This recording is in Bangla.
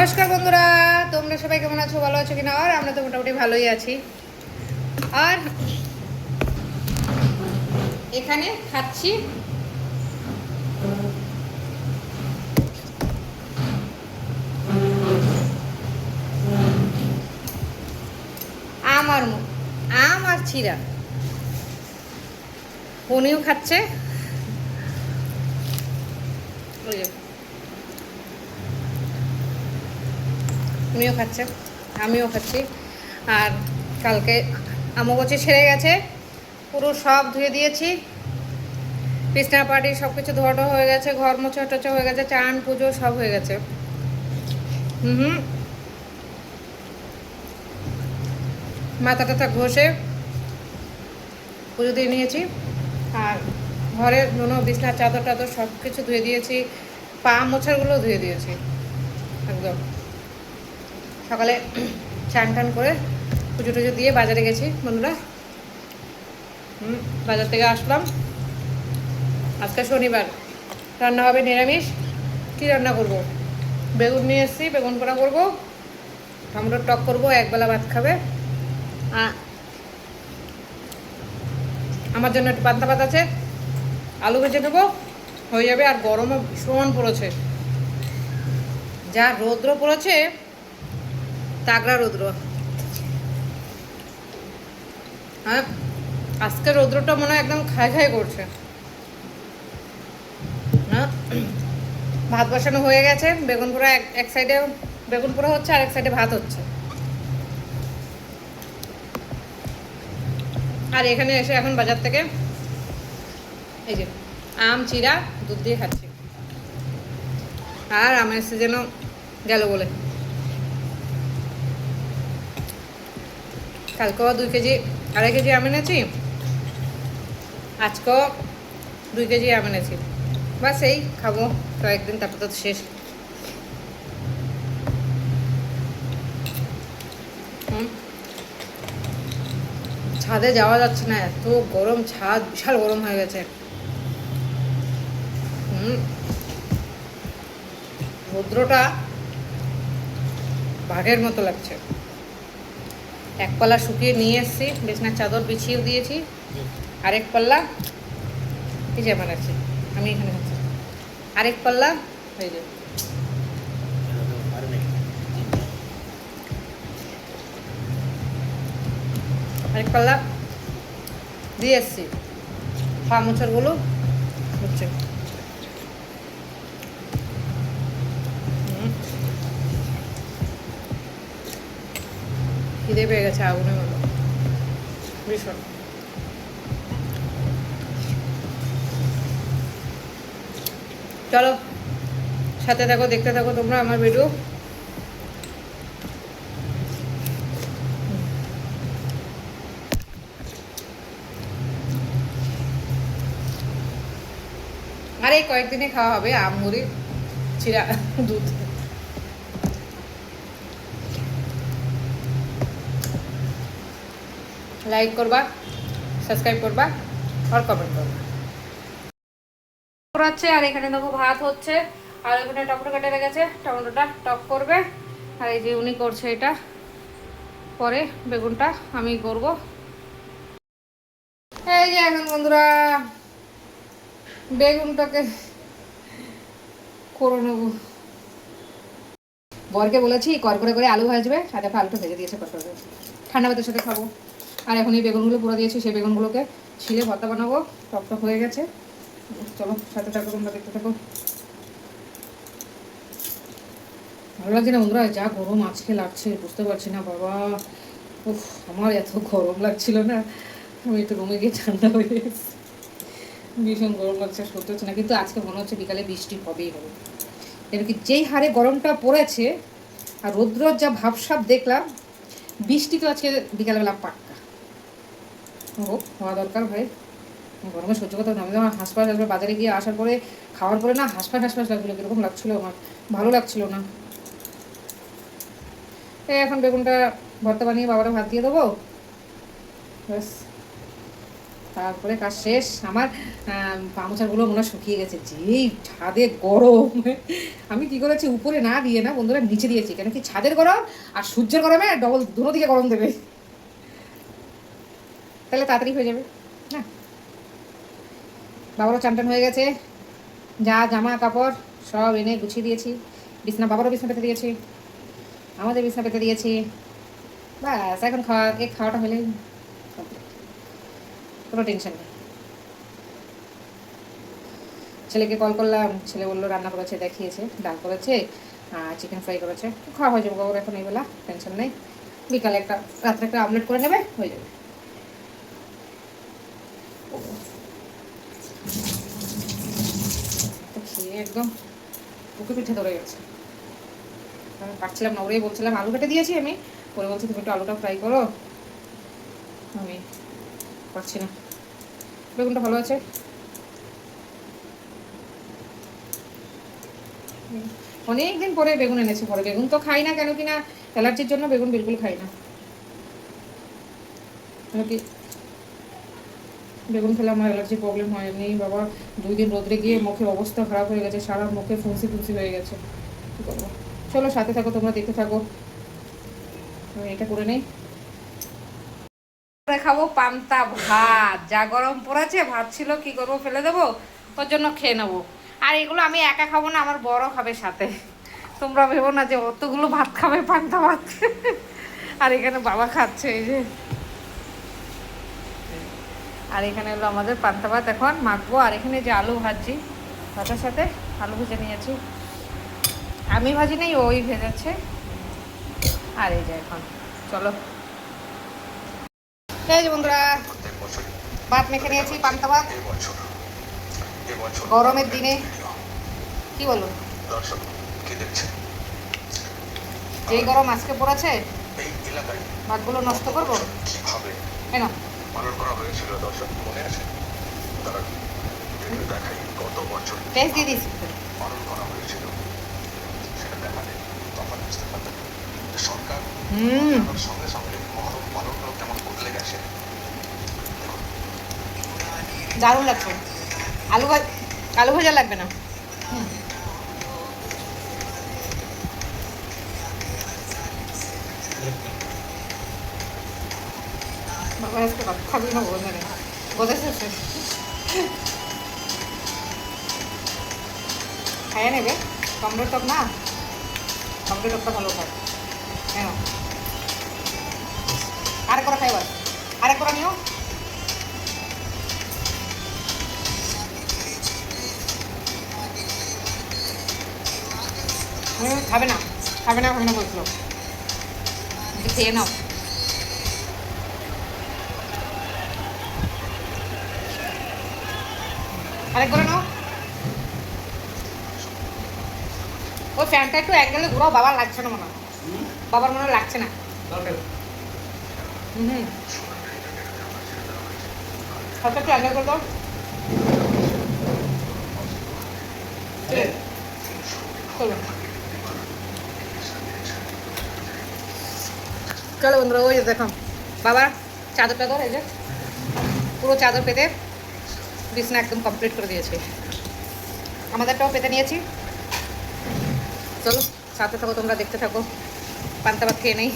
নমস্কার বন্ধুরা, তোমরা সবাই কেমন আছো? ভালো আছো কিনা? আর আমরা তো মোটামুটি ভালোই আছি। আর এখানে খাচ্ছি আম আর চিরা। উনিও খাচ্ছে, উনিও খাচ্ছে, আমিও খাচ্ছি। আর কালকে আমগোছে ছেড়ে গেছে, পুরো সব ধুয়ে দিয়েছি। বিছনা পাটি সব কিছু ধোয়াটা হয়ে গেছে, ঘর মোছা টোচা হয়ে গেছে, চান পুজো সব হয়ে গেছে। হুম মাথা টাথা ঘষে পুজো দিয়ে নিয়েছি। আর ঘরের বিছনার চাদর টাদর সব কিছু ধুয়ে দিয়েছি, পা মোছারগুলো ধুয়ে দিয়েছি একদম। সকালে চান টান করে পুজো টুজো দিয়ে বাজারে গেছি বন্ধুরা। বাজার থেকে আসলাম। আজকে শনিবার, রান্না হবে নিরামিষ। কী রান্না করব? বেগুন নিয়ে এসেছি, বেগুন পোড়া করবো, টমেটোর টক করবো, একবেলা ভাত খাবে। আমার জন্য একটু পান্তা ভাত আছে, আলু ভেজে নেবো, হয়ে যাবে। আর গরমও ভীষণ পড়েছে, যা রৌদ্র পড়েছে, তাগড়া রৌদ্র। হ্যাঁ, আজকে রৌদ্রটা মনে হয় একদম খাই খাই করছে না। ভাত বসানো হয়ে গেছে, বেগুন পোড়া এক সাইডে বেগুন পোড়া হচ্ছে, আর এক সাইডে ভাত হচ্ছে। আর এখানে এসে এখন বাজার থেকে এই যে আম চিরা দুধ দিয়ে খাচ্ছি। আর আমের সিজনও গেল বলে, কালকেও 2 কেজি 2.5 কেজি আম এনেছি, আজকেও 2 কেজি আম এনেছি। বাস এই খাবো কয়েকদিন, তারপর তো শেষ। ছাদে যাওয়া যাচ্ছে না, এত গরম, ছাদ বিশাল গরম হয়ে গেছে। রৌদ্রটা বাঘের মতো লাগছে। এক পাল্লা শুকিয়ে নিয়ে এসেছি, বিছনার চাদর বিছিয়েও দিয়েছি। আরেক পাল্লা এই যে আমার আছে, আমি এখানে খাচ্ছি। আরেক পাল্লা হয়ে যাবে। আরেক পাল্লা দিয়ে এসছি, পা মোছারগুলো হচ্ছে। খিদে পেয়ে গেছে আগুনের মতো ভীষণ। চলো সাথে থাকো, দেখতে থাকো তোমরা আমার ভিডিও। আর এই কয়েকদিনে খাওয়া হবে আম মুড়ি চিরা দুধ। লাইক করবা, সাবস্ক্রাইব করবা, আর কমেন্ট করবা। আছে আর এখানে দেখো ভাত হচ্ছে, আর এখানে টমেটো কেটে রেখেছে, টমেটোটা টক করবে। আর এই যে উনি করছে এটা, পরে বেগুনটা আমি করব। এই যে এখন বন্ধুরা বেগুনটাকে করে নেবো। বরকে বলেছি কর করে আলু ভাজবে, সাথে আলুটা ভেজে দিয়েছে কর করে। ঠান্ডা ভাতের সাথে খাবো। আর এখন এই বেগুনগুলো পুরো দিয়েছি, সেই বেগুনগুলোকে ছিলে ভর্তা বানাবো। টকটক হয়ে গেছে। চলো সাথে থাকো, তোমরা দেখতে থাকো। ভালো লাগছে না বন্ধুরা, যা গরম আজকে লাগছে বুঝতে পারছি না বাবা। উফ, আমার এত গরম লাগছিল না, আমি একটু রুমে গিয়ে ঠান্ডা হয়ে গেছি। ভীষণ গরম লাগছে, সত্যি হচ্ছে না। কিন্তু আজকে মনে হচ্ছে বিকালে বৃষ্টি হবেই হবে। এর কি যেই হারে গরমটা পড়েছে আর রৌদ্রর যা ভাবসাব দেখলাম, বৃষ্টি তো আজকে বিকালবেলা পাক্কা। ও হওয়া দরকার ভাই, গরমে সহ্য করতে হবে। আমি আমার হাসপাতাল আসবে, বাজারে গিয়ে আসার পরে খাওয়ার পরে না হাসপাতাল লাগছিলো, কীরকম লাগছিলো আমার, ভালো লাগছিল না। এই এখন বেগুনটা ভর্তা বানিয়ে বাবারা ভাত দিয়ে দেবো, ব্যাস। তারপরে কাজ শেষ আমার। পামোচারগুলো মনে হয় শুকিয়ে গেছে, যেই ছাদে গরম। আমি কি করেছি, উপরে না দিয়ে না বন্ধুরা নিচে দিয়েছি, কেন কি ছাদের গরম আর সূর্যের গরমে ডবল দুটো দিকে গরম দেবে, তাহলে তাড়াতাড়ি হয়ে যাবে না। বাবারও চান টান হয়ে গেছে, যা জামা কাপড় সব এনে গুছিয়ে দিয়েছি, বিছনা বাবারও বিছনা পেতে দিয়েছি, আমাদের বিছনা পেতে দিয়েছি। ব্যাস এখন খাওয়াটা হলে complete। কোনো টেনশন নেই। ছেলেকে কল করলাম, ছেলে বললো রান্না করেছে, দেখিয়েছে, ডাল করেছে আর চিকেন ফ্রাই করেছে, খাওয়া হয়ে যাবে বাবার এখন এইবেলা, টেনশন নেই। বিকালে একটা রাত্রে একটা আমলেট করে নেবে, হয়ে যাবে। তো খেয়ে একদম বুকে পিঠে ধরে গেছে, আমি পারছিলাম না। ওরেই বলছিলাম, আলু কেটে দিয়েছি আমি, ওরে বলছি তুমি একটু আলুটা ফ্রাই করো, আমি পারছি না। বেগুনটা ভালো আছে, অনেক দিন পরে বেগুন এনেছি। পরে বেগুন তো খাই না, কেন কিনা অ্যালার্জির জন্য বেগুন বিলকুল খাই না। কি বেগুন খেলে আমার অ্যালার্জি প্রবলেম হয়নি বাবা। 2 দিন রোদ্রে গিয়ে মুখের অবস্থা খারাপ হয়ে গেছে, সারা মুখে ফুঁসি ফুঁসি হয়ে গেছে। কী করবো, চলো সাথে থাকো, তোমরা দেখতে থাকো, আমি এটা করে নেই। খাবো পান্তা ভাত, যা গরম পড়েছে, ভাত ছিল কি করবো, ফেলে দেবো, ওর জন্য খেয়ে নেবো। আর এগুলো আমি একা খাবো না, আমার বড় খাবে সাথে। তোমরা ভেবো না যে অতগুলো ভাত খাবে পান্তা ভাত। আর এখানে বাবা খাচ্ছে, এই যে। আর এখানে হলো আমাদের পান্তা ভাত এখন মাখবো। আর এখানে যে আলু ভাজছি, ভাতের সাথে আলু ভেজে নিয়েছি, আমি ভাজি নেই, ওই ভেজাচ্ছে। আর এই যে এখন চলো, এই যে বন্ধুরা ভাত মেখে নিয়েছি, পান্তা ভাত গরমের দিনে। কি বলো, যেই গরম আজকে পড়েছে, ভাতগুলো নষ্ট করবো কেন? টেস্ট দিয়ে দিস। দারুণ লাগছে। আলু ভাজা লাগবে না। বাবা আজকে ভাত খাবি না বোঝে না, বোঝাচ্ছে খাইয়ে নেবে। টমেটোর টক না, টমেটোর টকটা ভালো খায়। হ্যাঁ, আরেক করে খাইবার, আরেক করে নিও। খাবে না, খাবে না, খাবে না বলছিল, খেয়ে নাও। আরেক করে নাও। ওই ফ্যানটা একটু অ্যাঙ্গেলে ঘুরাও, বাবার লাগছে না মনে হয়, বাবার মনে হয় লাগছে না। হুম, হাতটা একটু অ্যাঙ্গেল করে দাও। চলো চলো বন্ধুরা, ওই যে দেখো বাবার চাদর টাদর, এই যে পুরো চাদর পেতে বিছনা একদম কমপ্লিট করে দিয়েছে, আমাদেরটাও পেতে নিয়েছি। চলো সাথে থাকো, তোমরা দেখতে থাকো, পান্তা ভাত খেয়ে নেই।